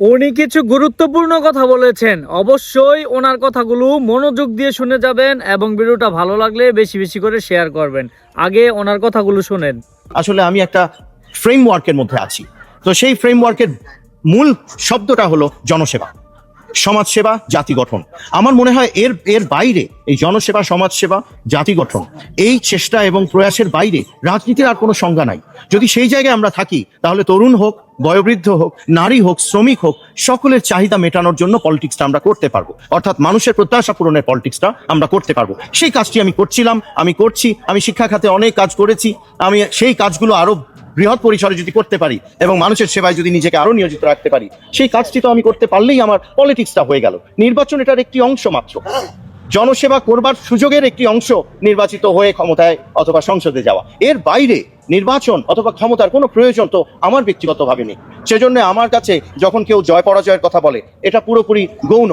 উনি কিছু গুরুত্বপূর্ণ কথা বলেছেন, অবশ্যই ওনার কথাগুলো মনোযোগ দিয়ে শুনে যাবেন এবং ভিডিওটা ভালো লাগলে বেশি বেশি করে শেয়ার করবেন। আগে ওনার কথাগুলো শুনেন। আসলে আমি একটা ফ্রেমওয়ার্কের মধ্যে আছি, তো সেই ফ্রেমওয়ার্কের মূল শব্দটা হলো জনসেবা, সমাজসেবা, জাতি গঠন। আমার মনে হয় এর এর বাইরে এই জনসেবা, সমাজসেবা, জাতি গঠন, এই চেষ্টা এবং প্রয়াসের বাইরে রাজনীতির আর কোনো সংজ্ঞা নাই। যদি সেই জায়গায় আমরা থাকি, তাহলে তরুণ হোক, বয়োবৃদ্ধ হোক, নারী হোক, শ্রমিক হোক, সকলের চাহিদা মেটানোর জন্য পলিটিক্সটা আমরা করতে পারবো, অর্থাৎ মানুষের প্রত্যাশা পূরণের পলিটিক্সটা আমরা করতে পারবো। সেই কাজটি আমি করছিলাম, আমি করছি। আমি শিক্ষা খাতে অনেক কাজ করেছি। আমি সেই কাজগুলো আরো বৃহৎ পরিসরে যদি করতে পারি এবং মানুষের সেবায় যদি নিজেকে আরো নিয়োজিত রাখতে পারি, সেই কাজটি তো আমি করতে পারলেই আমার পলিটিক্সটা হয়ে গেল। নির্বাচন এটার একটি অংশ মাত্র, জনসেবা করবার সুযোগের একটি অংশ, নির্বাচিত হয়ে ক্ষমতায় অথবা সংসদে যাওয়া। এর বাইরে নির্বাচন অথবা ক্ষমতার কোনো প্রয়োজন তো আমার ব্যক্তিগতভাবে নেই। সেজন্য আমার কাছে যখন কেউ জয় পরাজয়ের কথা বলে, এটা পুরোপুরি গৌণ।